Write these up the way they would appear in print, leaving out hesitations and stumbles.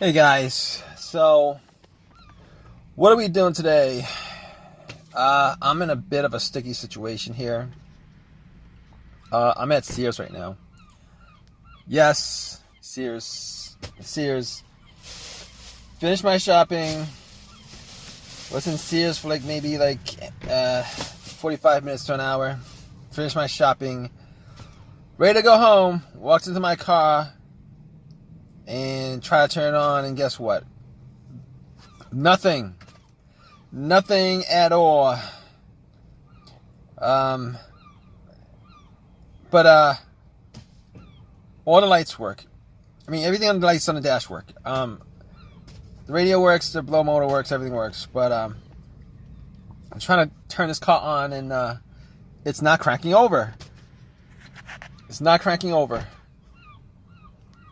Hey guys, so what are we doing today? I'm in a bit of a sticky situation here. I'm at Sears right now. Yes, Sears. Finished my shopping. Was in Sears for maybe 45 minutes to an hour. Finished my shopping. Ready to go home. Walked into my car and try to turn it on, and guess what? Nothing at all. But all the lights work. I mean, everything on the lights on the dash work. The radio works, the blow motor works, everything works. But I'm trying to turn this car on, and it's not cranking over.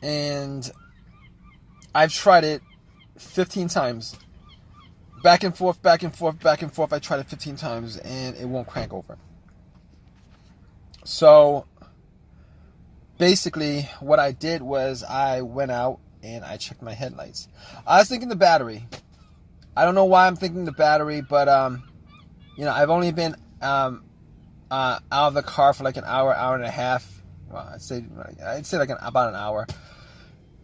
And I've tried it 15 times. Back and forth. I tried it 15 times, and it won't crank over. So, basically, what I did was I went out and I checked my headlights. I was thinking the battery. I don't know why I'm thinking the battery, but, I've only been out of the car for like an hour and a half. Well, I'd say about an hour.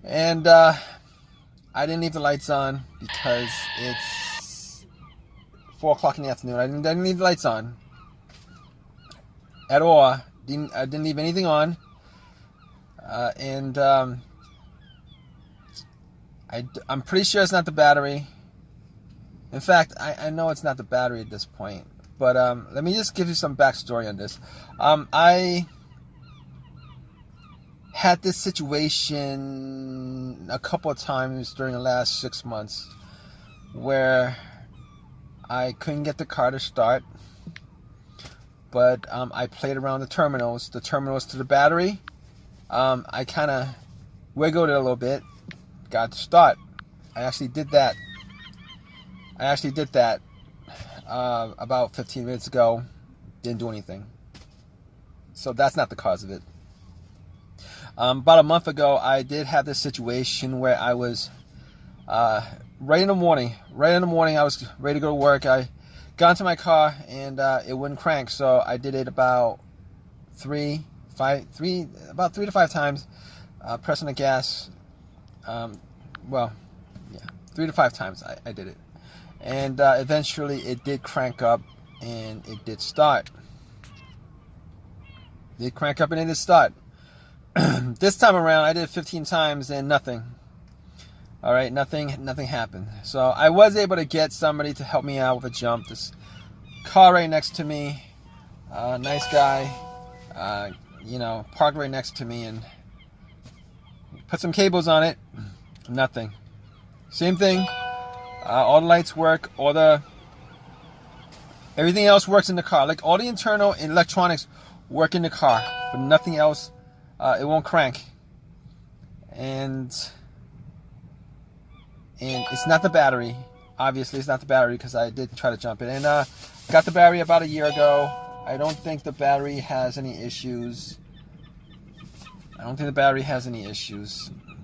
And I didn't leave the lights on because it's 4 o'clock in the afternoon. I didn't leave the lights on at all. I didn't leave anything on. I'm pretty sure it's not the battery. In fact, I know it's not the battery at this point. But let me just give you some backstory on this. I had this situation a couple of times during the last 6 months where I couldn't get the car to start, but I played around the terminals to the battery. I kind of wiggled it a little bit, got it to start. I actually did that about 15 minutes ago. Didn't do anything. So that's not the cause of it. About a month ago, I did have this situation where I was right in the morning. I was ready to go to work. I got into my car and it wouldn't crank. So I did it about 3 to 5 times, pressing the gas. 3 to 5 times I did it, and eventually it did crank up and it did start. This time around, I did it 15 times and nothing. All right, nothing happened. So I was able to get somebody to help me out with a jump. This car right next to me, nice guy, parked right next to me and put some cables on it. Nothing. Same thing. All the lights work. Everything else works in the car. Like all the internal electronics work in the car, but nothing else. It won't crank, and it's not the battery. Obviously, it's not the battery because I did try to jump it, and got the battery about a year ago. I don't think the battery has any issues.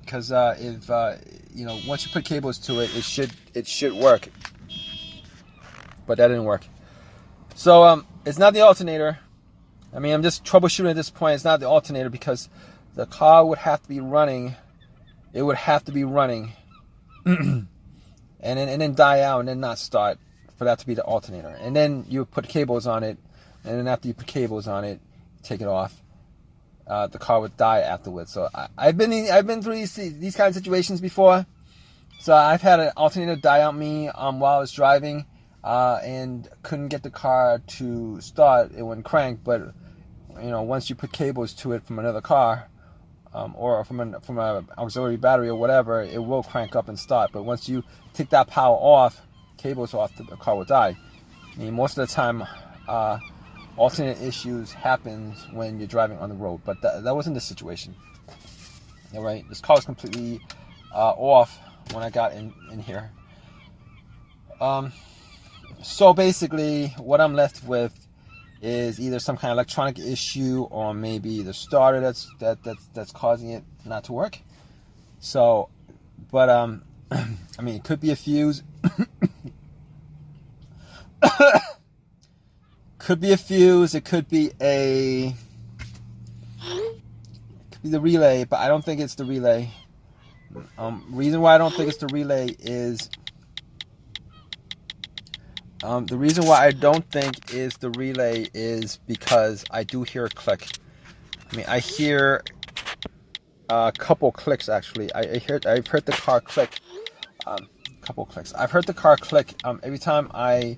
Because if once you put cables to it, it should work. But that didn't work. So it's not the alternator. I mean, I'm just troubleshooting at this point. It's not the alternator because the car would have to be running. It would have to be running, and then die out and then not start for that to be the alternator. And then you put cables on it, and then after you put cables on it, take it off. The car would die afterwards. So I've been through these kind of situations before. So I've had an alternator die on me while I was driving, and couldn't get the car to start. It wouldn't crank, but once you put cables to it from another car, or from an auxiliary battery or whatever, it will crank up and start. But once you take that power off, cables off, the car will die. I mean, most of the time, alternate issues happens when you're driving on the road, but that wasn't the situation. All right, this car was completely off when I got in here. So basically, what I'm left with is either some kind of electronic issue or maybe the starter that's causing it not to work. So, but I mean, it could be a fuse. Could be a fuse. It could be the relay, but I don't think it's the relay. Reason why I don't think it's the relay is the reason why I don't think is the relay is because I do hear a click. I mean, I hear a couple clicks actually. I've heard the car click. Couple clicks. I've heard the car click. Every time I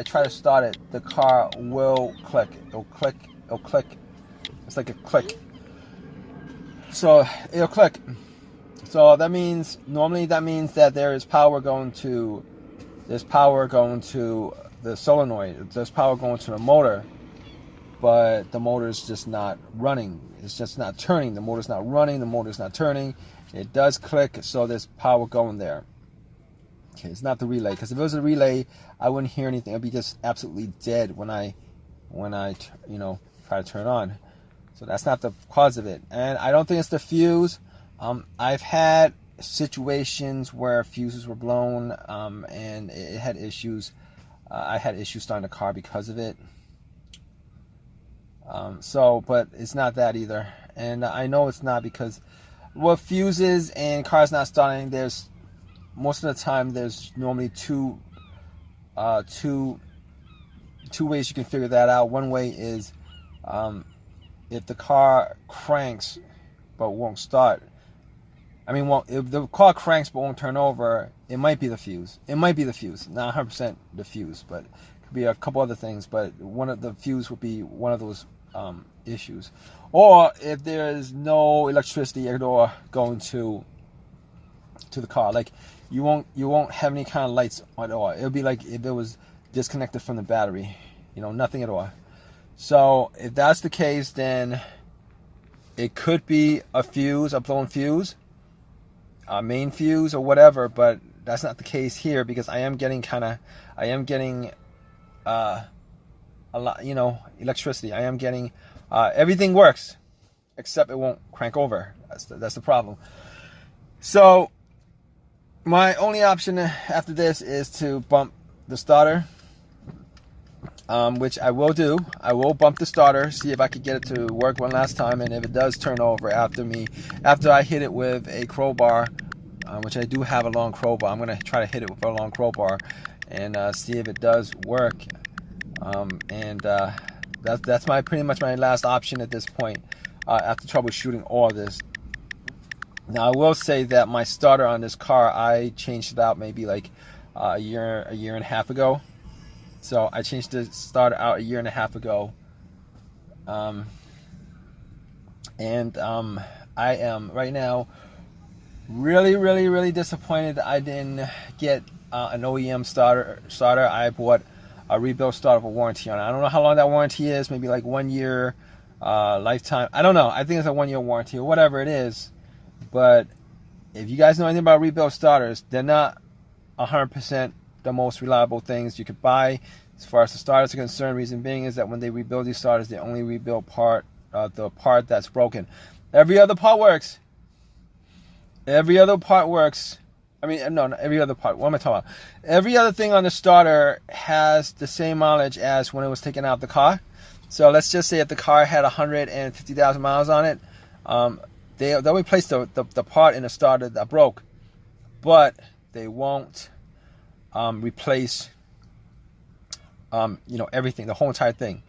try to start it, the car will click. It'll click. It'll click. It's like a click. So it'll click. So that means that there is power going to. There's power going to the solenoid. There's power going to the motor, but the motor is just not running. It's just not turning. The motor's not running. The motor's not turning. It does click, so there's power going there. Okay, it's not the relay, because if it was a relay, I wouldn't hear anything. It'd be just absolutely dead when I try to turn it on. So that's not the cause of it, and I don't think it's the fuse. I've had situations where fuses were blown, and it had issues. I had issues starting the car because of it. But it's not that either, and I know it's not because, well, fuses and cars not starting. There's most of the time there's normally two ways you can figure that out. One way is if the car cranks but won't start. I mean, well, if the car cranks but won't turn over, it might be the fuse. It might be the fuse, not 100% the fuse, but it could be a couple other things. But one of the fuse would be one of those issues. Or if there is no electricity at all going to the car, like you won't have any kind of lights at all. It'll be like if it was disconnected from the battery, nothing at all. So if that's the case, then it could be a fuse, a blown fuse, a main fuse or whatever, but that's not the case here, because I am getting a lot, electricity. I am getting everything works except it won't crank over. That's the problem. So my only option after this is to bump the starter, which I will do. I will bump the starter, see if I could get it to work one last time, and if it does turn over after I hit it with a crowbar, which I do have a long crowbar. I'm going to try to hit it with a long crowbar and see if it does work. That's pretty much my last option at this point after troubleshooting all of this. Now I will say that my starter on this car, I changed it out maybe like a year and a half ago. So I changed the starter out a year and a half ago, I am right now really disappointed that I didn't get an OEM starter. I bought a rebuild starter for warranty on it. I don't know how long that warranty is, maybe like 1 year, lifetime. I don't know. I think it's a 1 year warranty or whatever it is. But if you guys know anything about rebuild starters, they're not 100% the most reliable things you could buy as far as the starters are concerned. Reason being is that when they rebuild these starters, they only rebuild the part that's broken. Every other part works. Every other part works. I mean, no, not every other part. What am I talking about? Every other thing on the starter has the same mileage as when it was taken out of the car. So let's just say if the car had 150,000 miles on it, they'll replace the part in the starter that broke, but they won't replace everything, the whole entire thing.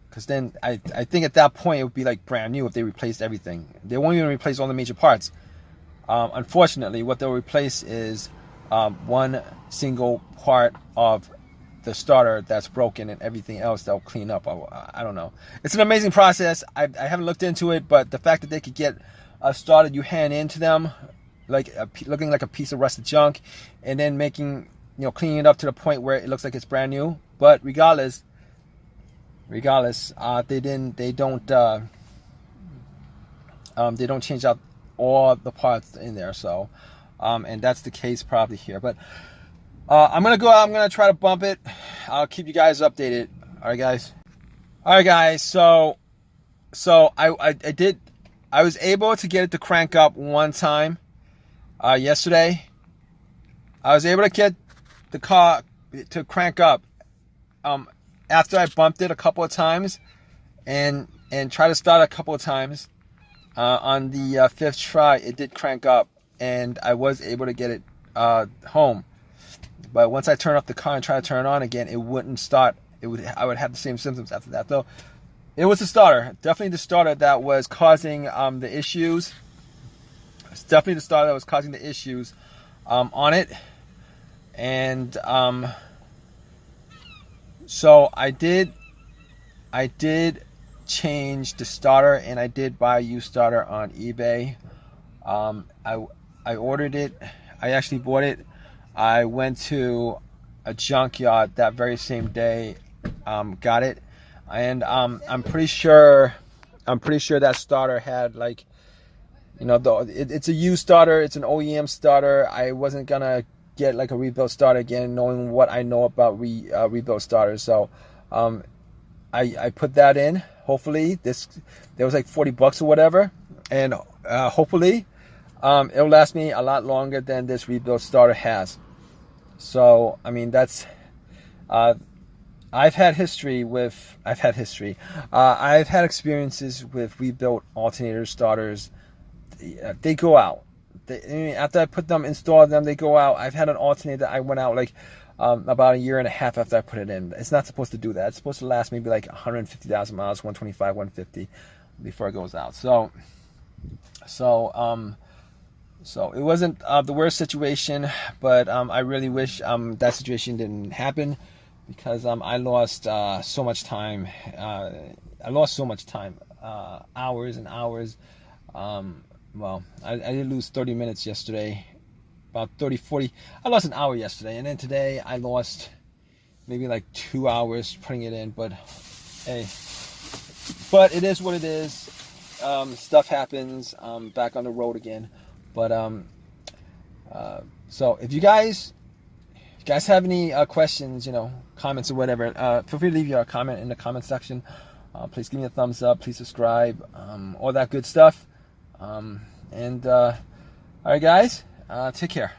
Because then I think at that point it would be like brand new if they replaced everything. They won't even replace all the major parts. Unfortunately, what they'll replace is one single part of the starter that's broken, and everything else they'll clean up. I don't know. It's an amazing process. I haven't looked into it, but the fact that they could get a starter you hand into them, like looking like a piece of rusted junk, and then cleaning it up to the point where it looks like it's brand new. But regardless, they don't change out all the parts in there. So, and that's the case probably here. But I'm gonna go out. I'm gonna try to bump it. I'll keep you guys updated. All right, guys. So I was able to get it to crank up one time, yesterday. I was able to get the car to crank up after I bumped it a couple of times and try to start a couple of times. On the fifth try, it did crank up, and I was able to get it home. But once I turned off the car and tried to turn it on again, it wouldn't start. I would have the same symptoms after that. Though it was the starter, definitely the starter that was causing the issues. It's definitely the starter that was causing the issues on it, and so I did change the starter, and I did buy a used starter on eBay. I ordered it. I actually bought it. I went to a junkyard that very same day, got it, and I'm pretty sure that starter had, like, you know, it's a used starter. It's an OEM starter. I wasn't gonna get like a rebuilt starter again, knowing what I know about rebuilt starters. So I put that in. Hopefully there was like $40 or whatever, and hopefully it'll last me a lot longer than this rebuilt starter has. So I mean, that's I've had experiences with rebuilt alternator starters. They go out. After I put them, installed them, they go out. I've had an alternator that I went out like about a year and a half after I put it in. It's not supposed to do that. It's supposed to last maybe like 150,000 miles, 125, 150 before it goes out. So it wasn't the worst situation, but I really wish that situation didn't happen, because I lost so much time. Hours and hours. Well, I did lose 30 minutes yesterday, about 30, 40. I lost an hour yesterday, and then today I lost maybe like 2 hours putting it in. But hey, but it is what it is. Stuff happens. Back on the road again. But so if you guys have any questions, you know, comments or whatever, feel free to leave your comment in the comment section. Please give me a thumbs up. Please subscribe. All that good stuff. All right, guys, take care.